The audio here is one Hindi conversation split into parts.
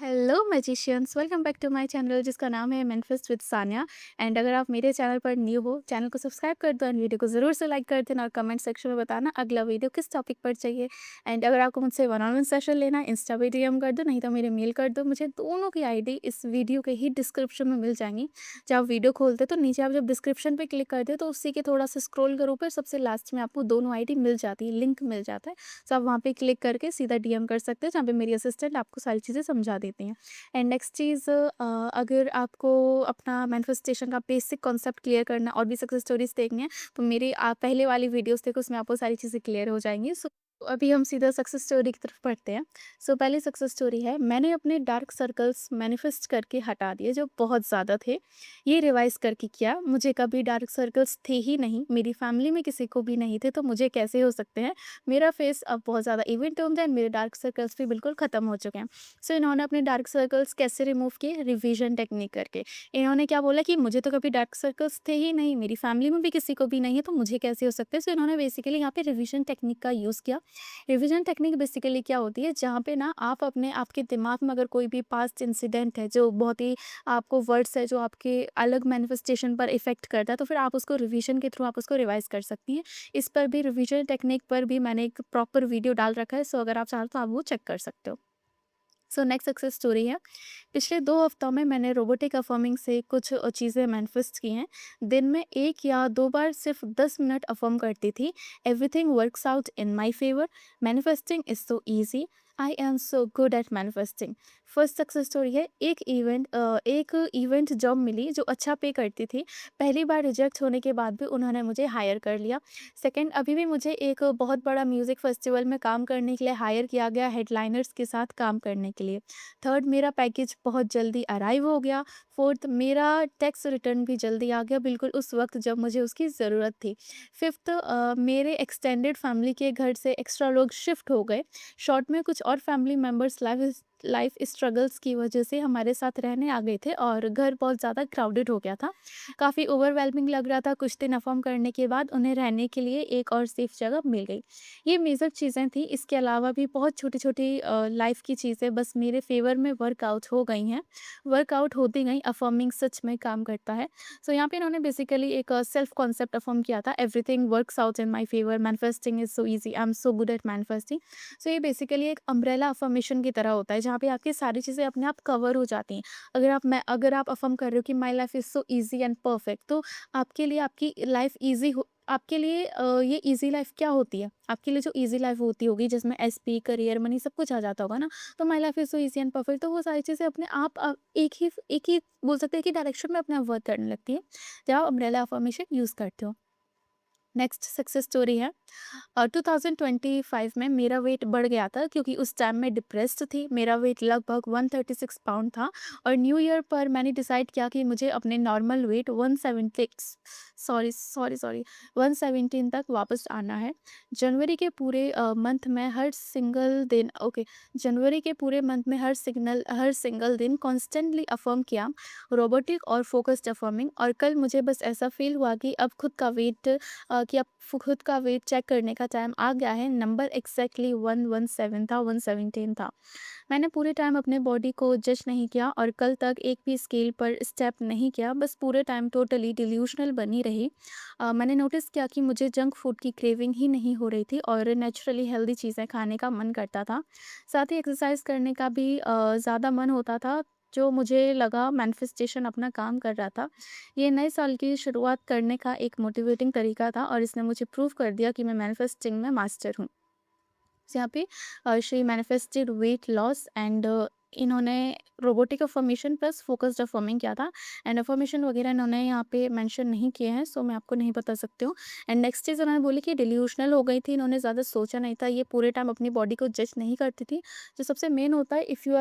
Hello magicians, welcome back to my channel जिसका नाम है मैनिफेस्ट विद सान्या। एंड अगर आप मेरे चैनल पर न्यू हो, चैनल को सब्सक्राइब कर दो एंड वीडियो को ज़रूर से लाइक कर देना और कमेंट सेक्शन में बताना अगला वीडियो किस टॉपिक पर चाहिए। एंड अगर आपको मुझसे वन ऑन वन सेशन लेना है, इंस्टा पे डीएम कर दो, नहीं तो मेरे मेल कर दो। मुझे दोनों की आईडी इस वीडियो के ही डिस्क्रिप्शन में मिल जाएंगी। जब आप वीडियो खोलते हो तो नीचे आप जब डिस्क्रिप्शन पे क्लिक करते हो तो उसी के थोड़ा सा स्क्रॉल करो, ऊपर सबसे लास्ट में आपको दोनों आईडी मिल जाती है, लिंक मिल जाता है। तो आप वहाँ पे क्लिक करके सीधा डीएम कर सकते हो, जहाँ पे मेरी असिस्टेंट आपको सारी चीज़ें समझा देती हैं। एंड नेक्स्ट चीज़, अगर आपको अपना मैनिफेस्टेशन का बेसिक कॉन्सेप्ट क्लियर करना और भी सक्सेस स्टोरीज देखनी है, तो मेरी आप पहले वाली वीडियोस देखो, उसमें आपको सारी चीज़ें क्लियर हो जाएंगी। सो अभी हम सीधा सक्सेस स्टोरी की तरफ बढ़ते हैं। सो पहली सक्सेस स्टोरी है, मैंने अपने डार्क सर्कल्स मैनिफेस्ट करके हटा दिए जो बहुत ज़्यादा थे। ये रिवाइज करके किया, मुझे कभी डार्क सर्कल्स थे ही नहीं, मेरी फैमिली में किसी को भी नहीं थे, तो मुझे कैसे हो सकते हैं। मेरा फेस अब बहुत ज़्यादा इवेंट होता है, मेरे डार्क सर्कल्स भी बिल्कुल ख़त्म हो चुके हैं। सो इन्होंने अपने डार्क सर्कल्स कैसे रिमूव किए, रिवीजन टेक्निक करके। इन्होंने क्या बोला कि मुझे तो कभी डार्क सर्कल्स थे ही नहीं, मेरी फैमिली में भी किसी को भी नहीं है, तो मुझे कैसे हो सकते हैं। सो इन्होंने बेसिकली यहाँ पे रिवीजन टेक्निक का यूज़ किया। रिवीजन टेक्निक बेसिकली क्या होती है, जहाँ पे ना आप अपने आपके दिमाग में अगर कोई भी पास्ट इंसिडेंट है जो बहुत ही आपको वर्ड्स है जो आपके अलग मैनिफेस्टेशन पर इफेक्ट करता है, तो फिर आप उसको रिवीजन के थ्रू आप उसको रिवाइज कर सकती हैं। इस पर भी, रिवीजन टेक्निक पर भी मैंने एक प्रॉपर वीडियो डाल रखा है। सो अगर आप चाहो तो आप वो चेक कर सकते हो। सो नेक्स्ट सक्सेस स्टोरी है, पिछले 2 हफ्तों में मैंने रोबोटिक अफ़र्मिंग से कुछ चीज़ें मैनिफेस्ट की हैं। दिन में 1 या 2 बार सिर्फ 10 मिनट अफ़र्म करती थी। Everything works out in my favour, manifesting is so easy, I am so good at manifesting. First success story है, एक इवेंट जॉब मिली जो अच्छा पे करती थी। पहली बार रिजेक्ट होने के बाद भी उन्होंने मुझे हायर कर लिया। सेकंड, अभी भी मुझे एक बहुत बड़ा म्यूज़िक फेस्टिवल में काम करने के लिए हायर किया गया, हेडलाइनर्स के साथ काम करने के लिए। थर्ड, मेरा पैकेज बहुत जल्दी अराइव हो गया। फोर्थ, मेरा टैक्स रिटर्न भी जल्दी आ गया, बिल्कुल उस वक्त जब मुझे उसकी ज़रूरत थी। फिफ्थ, मेरे एक्सटेंडेड फैमिली के घर से एक्स्ट्रा लोग शिफ्ट हो गए। शॉर्ट में कुछ और family members life life struggles की वजह से हमारे साथ रहने आ गए थे और घर बहुत ज़्यादा क्राउडेड हो गया था। काफ़ी ओवरवेलमिंग लग रहा था। कुछ दिन अफर्म करने के बाद उन्हें रहने के लिए एक और सेफ जगह मिल गई। ये मेजर चीज़ें थी, इसके अलावा भी बहुत छोटी-छोटी लाइफ़ की चीज़ें बस मेरे फ़ेवर में वर्कआउट हो गई हैं, वर्कआउट होती गई। अफ़र्मिंग सच में काम करता है। सो यहाँ पे इन्होंने बेसिकली एक सेल्फ कॉन्सेप्ट अफ़र्म किया था, everything works out in my favour, manifesting is so easy, I am so good at manifesting. So ये बेसिकली एक अम्ब्रेला अफ़र्मेशन की तरह होता है, जहाँ पे आपकी सारी चीज़ें अपने आप कवर हो जाती हैं। अगर आप अफ़र्म कर रहे हो कि my life is so easy and perfect, तो आपके लिए आपकी लाइफ़ ईज़ी हो, आपके लिए ये ईज़ी लाइफ़ क्या होती है? आपके लिए जो ईज़ी लाइफ़ होती होगी जिसमें एसपी, करियर, मनी सब कुछ आ जाता होगा ना, तो my life is so easy and perfect, तो वो सारी चीज़ें अपने आप एक ही बोल सकते हैं कि डायरेक्शन में अपने आप वर्क करने लगती है, जब आप अम्ब्रेला अफ़र्मेशन यूज़ करते हो। नेक्स्ट सक्सेस स्टोरी है, 2025 में मेरा वेट बढ़ गया था क्योंकि उस टाइम मैं डिप्रेस्ड थी। मेरा वेट लगभग 136 पाउंड था और न्यू ईयर पर मैंने डिसाइड किया कि मुझे अपने नॉर्मल वेट 117 तक वापस आना है। जनवरी के पूरे मंथ में हर सिंगल दिन ओके जनवरी के पूरे मंथ में हर सिंगल दिन कॉन्स्टेंटली अफर्म किया, रोबोटिक और फोकस्ड अफर्मिंग। और कल मुझे बस ऐसा फील हुआ कि अब खुद का वेट कि अब खुद का वेट चेक करने का टाइम आ गया है। नंबर एग्जैक्टली 117 था, 117 था। मैंने पूरे टाइम अपने बॉडी को जज नहीं किया और कल तक एक भी स्केल पर स्टेप नहीं किया, बस पूरे टाइम टोटली डिल्यूशनल बनी रही। मैंने नोटिस किया कि मुझे जंक फूड की क्रेविंग ही नहीं हो रही थी और नेचुरली हेल्दी चीज़ें खाने का मन करता था। साथ ही एक्सरसाइज करने का भी ज़्यादा मन होता था, जो मुझे लगा मैनिफेस्टेशन अपना काम कर रहा था। ये नए साल की शुरुआत करने का एक मोटिवेटिंग तरीका था और इसने मुझे प्रूव कर दिया कि मैं मैनिफेस्टिंग में मास्टर हूँ। यहाँ पे she manifested weight loss and इन्होंने robotic affirmation plus focused affirming किया था। एंड अफर्मेशन वगैरह इन्होंने यहाँ पे मेंशन नहीं किए हैं, सो मैं आपको नहीं बता सकती हूँ। एंड नेक्स्ट चीज़ उन्होंने बोली कि डिल्यूशनल हो गई थी, इन्होंने ज़्यादा सोचा नहीं था, ये पूरे टाइम अपनी बॉडी को जज नहीं करती थी। जो सबसे मेन होता है, if you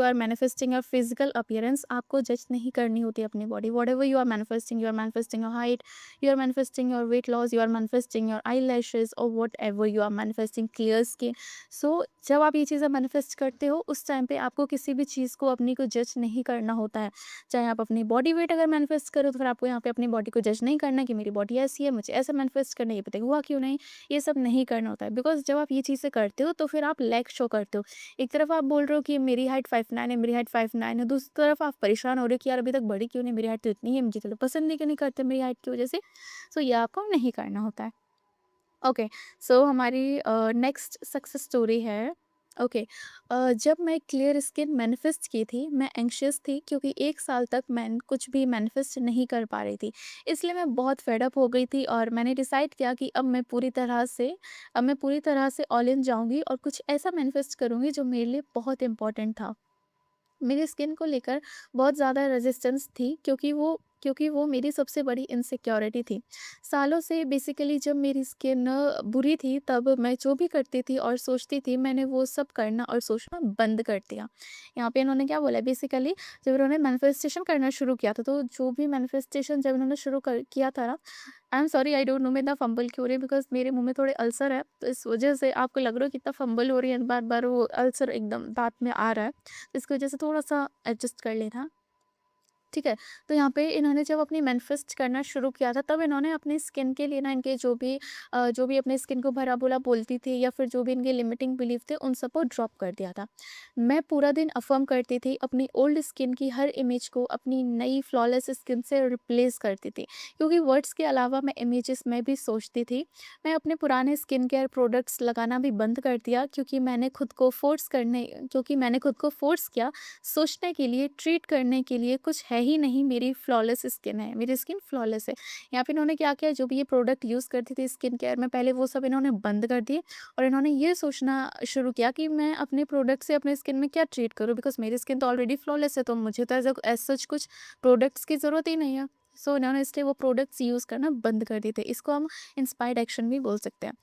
are manifesting your physical appearance, आपको जज नहीं करनी होती अपनी body. Whatever you are manifesting your height, you are manifesting your weight loss, you are manifesting your eyelashes or whatever you are manifesting clear skin. So जब आप ये चीज़ें मैनिफेस्ट करते हो, उस टाइम टाइम पे आपको किसी भी चीज़ को अपनी को जज नहीं करना होता है। चाहे आप अपनी बॉडी वेट अगर मैनिफेस्ट करो तो फिर आपको यहाँ पे अपनी बॉडी को जज नहीं करना कि मेरी बॉडी ऐसी है, मुझे ऐसा मैनिफेस्ट करना है, ये पता हुआ क्यों नहीं? ये सब नहीं करना होता है, बिकॉज़ जब आप ये चीज़ें करते हो तो फिर आप लैक शो करते हो। एक तरफ आप बोल रहे हो कि मेरी हाइट 5'9" है, मेरी हाइट 5'9" है, दूसरी तरफ आप परेशान हो रहे हो कि यार अभी तक बढ़ी क्यों नहीं, मेरी हाइट तो इतनी है, मुझे तो लोग पसंद ही क्यों नहीं करते मेरी हाइट की वज़ह से। सो ये आपको नहीं करना होता है। ओके, सो हमारी नेक्स्ट सक्सेस स्टोरी है। ओके, जब मैं क्लियर स्किन मैनिफेस्ट की थी, मैं एंग्शियस थी क्योंकि 1 साल तक मैं कुछ भी मैनिफेस्ट नहीं कर पा रही थी। इसलिए मैं बहुत फेड अप हो गई थी और मैंने डिसाइड किया कि अब मैं पूरी तरह से ऑल इन जाऊँगी और कुछ ऐसा मैनिफेस्ट करूँगी जो मेरे लिए बहुत इम्पोर्टेंट था। मेरी स्किन को लेकर बहुत ज़्यादा रेजिस्टेंस थी क्योंकि वो मेरी सबसे बड़ी इनसिक्योरिटी थी। सालों से बेसिकली जब मेरी स्किन बुरी थी तब मैं जो भी करती थी और सोचती थी मैंने वो सब करना और सोचना बंद कर दिया। यहाँ पे इन्होंने क्या बोला बेसिकली, जब इन्होंने मैनिफेस्टेशन करना शुरू किया था तो जो भी मैनिफेस्टेशन जब इन्होंने शुरू कर किया था ना, I am sorry I don't know मैं इतना फंबल क्यों रही हूँ बिकॉज़ मेरे मुँह में थोड़े अल्सर है, तो इस वज़ह से आपको लग रहा हो कितना फंबल हो रही है, बार-बार वो अल्सर एकदम दाँत में आ रहा है। इसकी वजह से थोड़ा-सा एडजस्ट कर लेना। ठीक है, तो यहाँ पे इन्होंने जब अपनी मैनिफेस्ट करना शुरू किया था तब इन्होंने अपनी स्किन के लिए ना इनके जो भी अपनी स्किन को भला-बुरा बोलती थी या फिर जो भी इनके लिमिटिंग बिलीफ थे उन सबको ड्रॉप कर दिया था। मैं पूरा दिन अफ़र्म करती थी अपनी ओल्ड स्किन की हर इमेज को अपनी नई फ्लॉलेस स्किन से रिप्लेस करती थी, क्योंकि वर्ड्स के अलावा मैं इमेजेस में भी सोचती थी। मैं अपने पुराने स्किन केयर प्रोडक्ट्स लगाना भी बंद कर दिया क्योंकि मैंने खुद को फ़ोर्स किया सोचने के लिए, ट्रीट करने के लिए कुछ है ही नहीं, मेरी फ्लॉलेस स्किन है, मेरी स्किन फ्लॉलेस है। यहाँ पे इन्होंने क्या किया, जो भी ये प्रोडक्ट यूज़ करती थी स्किन केयर में पहले वो सब इन्होंने बंद कर दिए और इन्होंने ये सोचना शुरू किया कि मैं अपने प्रोडक्ट से अपने स्किन में क्या ट्रीट करूँ, बिकॉज़ मेरी स्किन तो ऑलरेडी फ्लॉलेस है तो मुझे तो एज़ सच कुछ प्रोडक्ट्स की ज़रूरत ही नहीं है। सो इन्होंने इसलिए वो प्रोडक्ट्स यूज़ करना बंद कर दिए थे। इसको हम इंस्पायर्ड एक्शन भी बोल सकते हैं।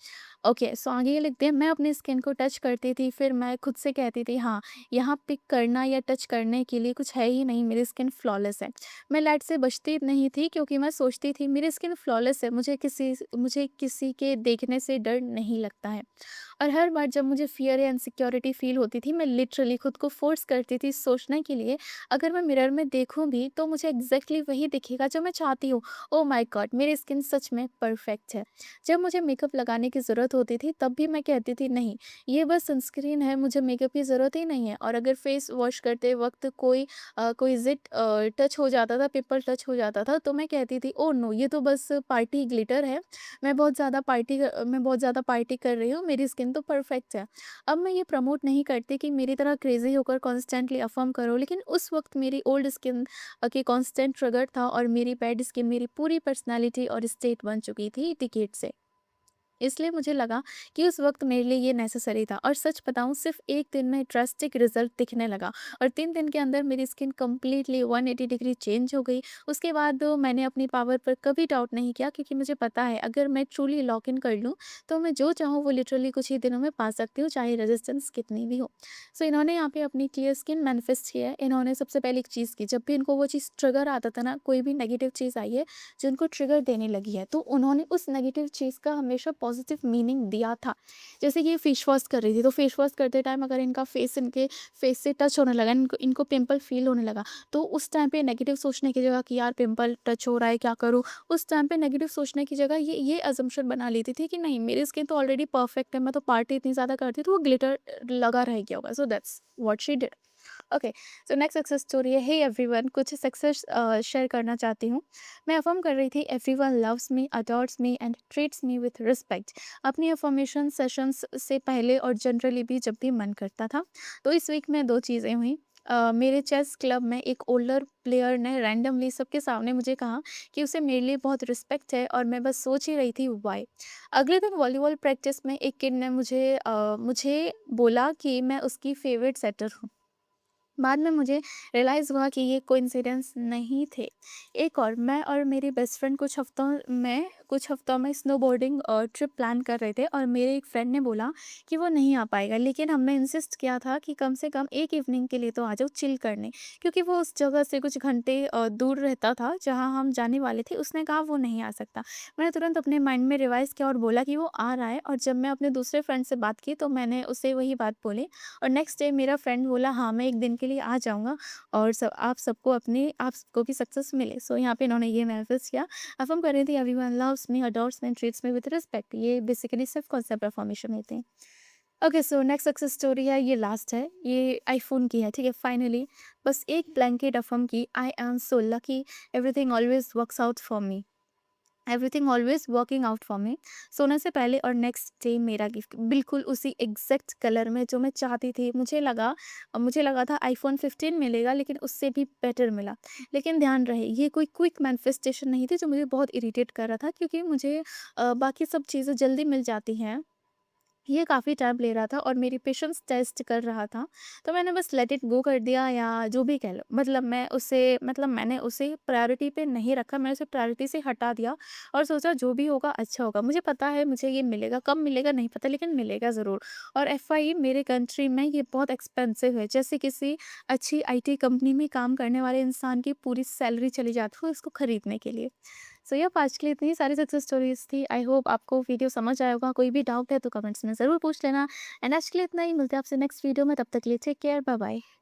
ओके, सो आगे ये लिखते हैं, मैं अपनी स्किन को टच करती थी फिर मैं खुद से कहती थी हाँ, यहाँ पिक करना या टच करने के लिए कुछ है ही नहीं, मेरी स्किन फ्लॉलेस है। मैं लाइट से बचती नहीं थी क्योंकि मैं सोचती थी मेरी स्किन फ्लॉलेस है, मुझे किसी के देखने से डर नहीं लगता है। और हर बार जब मुझे फ़ियर या इनसिक्योरिटी फ़ील होती थी, मैं लिटरली खुद को फ़ोर्स करती थी सोचने के लिए, अगर मैं मिरर में देखूँ भी तो मुझे एग्ज़ैक्टली वही दिखेगा जो मैं चाहती हूँ। Oh my God! मेरी स्किन सच में परफ़ेक्ट है। जब मुझे मेकअप लगाने की ज़रूरत होती थी तब भी मैं कहती थी नहीं, ये बस सनस्क्रीन है, मुझे मेकअप की ज़रूरत ही नहीं है। और अगर फेस वॉश करते वक़्त कोई ज़िट टच हो जाता था, पिंपल टच हो जाता था तो मैं कहती थी ओह नो! ये तो बस पार्टी ग्लिटर है। मैं बहुत ज़्यादा पार्टी कर रही हूँ, मेरी स्किन तो परफेक्ट है। अब मैं ये प्रमोट नहीं करती कि मेरी तरह क्रेज़ी होकर कॉन्स्टेंटली अफ़र्म करो, लेकिन उस वक़्त मेरी ओल्ड स्किन की कॉन्स्टेंट ट्रिगर था और मेरी बैड स्किन मेरी पूरी पर्सनैलिटी और स्टेट बन चुकी थी डिकेड से। इसलिए मुझे लगा कि उस वक़्त मेरे लिए ये नेसेसरी था और सच बताऊँ सिर्फ़ 1 दिन में ड्रास्टिक रिज़ल्ट दिखने लगा और 3 दिन के अंदर मेरी स्किन कंप्लीटली 180 डिग्री चेंज हो गई। उसके बाद मैंने अपनी पावर पर कभी डाउट नहीं किया क्योंकि मुझे पता है अगर मैं ट्रूली लॉक इन कर लूँ, तो मैं जो चाहूँ वो लिटरली कुछ ही दिनों में पा सकती हूँ, चाहे रेज़िस्टेंस कितनी भी हो। सो इन्होंने यहाँ पे अपनी क्लियर स्किन मैनिफेस्ट किया है। इन्होंने सबसे पहले एक चीज़ की, जब भी इनको वो चीज़ ट्रिगर आता था ना, कोई भी नेगेटिव चीज़ आई है जो उनको ट्रिगर देने लगी है, तो उन्होंने उस नेगेटिव चीज़ का हमेशा पॉजिटिव मीनिंग दिया था। जैसे कि ये फेस वॉश कर रही थी, तो फेस वॉश करते टाइम अगर इनके फेस से टच होने लगा, इनको इनको पिंपल फ़ील होने लगा, तो उस टाइम पे नेगेटिव सोचने की जगह कि यार पिंपल टच हो रहा है, क्या करूँ? उस टाइम पे नेगेटिव सोचने की जगह ये अज़म्पशन बना लेती थी कि नहीं, मेरी स्किन तो ऑलरेडी परफेक्ट है, मैं तो पार्टी इतनी ज़्यादा करती हूँ, तो वो ग्लिटर लगा रह गया होगा। So that's what she did. Okay, so next success story है, हे एवरीवन, कुछ सक्सेस शेयर करना चाहती हूँ। मैं अफर्म कर रही थी everyone loves me, adores me and treats me with respect. अपनी अफर्मेशन सेशंस से पहले और जनरली भी जब भी मन करता था। तो इस वीक में दो चीज़ें हुई। मेरे चेस क्लब में एक ओल्डर प्लेयर ने रैंडमली सबके सामने मुझे कहा कि उसे मेरे लिए बहुत रिस्पेक्ट है और मैं बस सोच ही रही थी वाई। अगले दिन वॉलीबॉल प्रैक्टिस में एक किड ने मुझे बोला कि मैं उसकी फेवरेट सेटर हूँ। बाद में मुझे रियलाइज़ हुआ कि ये कोइंसिडेंस नहीं थे। एक और मैं और मेरी बेस्ट फ्रेंड कुछ हफ्तों में स्नोबोर्डिंग ट्रिप प्लान कर रहे थे और मेरे एक फ्रेंड ने बोला कि वो नहीं आ पाएगा, लेकिन हमने इंसिस्ट किया था कि कम से कम एक इवनिंग के लिए तो आ जाओ चिल करने, क्योंकि वो उस जगह से कुछ घंटे दूर रहता था जहाँ हम जाने वाले थे। उसने कहा वो नहीं आ सकता। मैंने तुरंत अपने माइंड में रिवाइज़ किया और बोला कि वो आ रहा है, और जब मैं अपने दूसरे फ्रेंड से बात की तो मैंने उसे वही बात बोली। और नेक्स्ट डे मेरा फ्रेंड बोला हाँ, मैं 1 दिन के लिए आ जाऊँगा और आप सबको भी सक्सेस मिले। सो यहाँ पे इन्होंने ये मैनिफेस्ट किया। अफ़र्म कर रही थी everyone loves me, adores me and treats me with respect. ये बेसिकली सिर्फ़ कॉन्सेप्ट अफ़र्मेशन होते हैं। Okay, so next success story है, ये लास्ट है। ये आईफ़ोन की है, ठीक है? फाइनली बस एक ब्लैंकेट अफ़र्म की, आई am so lucky, everything always works out for me. Everything always working out for me. सोने से पहले और नेक्स्ट डे मेरा गिफ्ट बिल्कुल उसी एग्जैक्ट कलर में जो मैं चाहती थी। मुझे लगा था आईफोन 15 मिलेगा, लेकिन उससे भी बेटर मिला। लेकिन ध्यान रहे, ये कोई क्विक मैनिफेस्टेशन नहीं थी जो मुझे बहुत इरिटेट कर रहा था, क्योंकि मुझे बाकी सब चीज़ें जल्दी मिल जाती हैं। ये काफ़ी टाइम ले रहा था और मेरी पेशेंस टेस्ट कर रहा था। तो मैंने बस लेट इट गो कर दिया, या जो भी कह लो। मैंने उसे प्रायोरिटी पे नहीं रखा, मैंने उसे प्रायोरिटी से हटा दिया और सोचा जो भी होगा अच्छा होगा। मुझे पता है मुझे ये मिलेगा, कब मिलेगा नहीं पता, लेकिन मिलेगा ज़रूर। और एफआई मेरे कंट्री में ये बहुत एक्सपेंसिव है, जैसे किसी अच्छी आईटी कंपनी में काम करने वाले इंसान की पूरी सैलरी चली जाती है इसको खरीदने के लिए। सो यप, आज के लिए इतनी सारी सक्सेस स्टोरीज़ थी। आई होप आपको वीडियो समझ आया होगा। कोई भी डाउट है तो कमेंट्स में ज़रूर पूछ लेना। एंड आज के लिए इतना ही, मिलते हैं आपसे नेक्स्ट वीडियो में। तब तक के लिए टेक केयर, बाय बाय।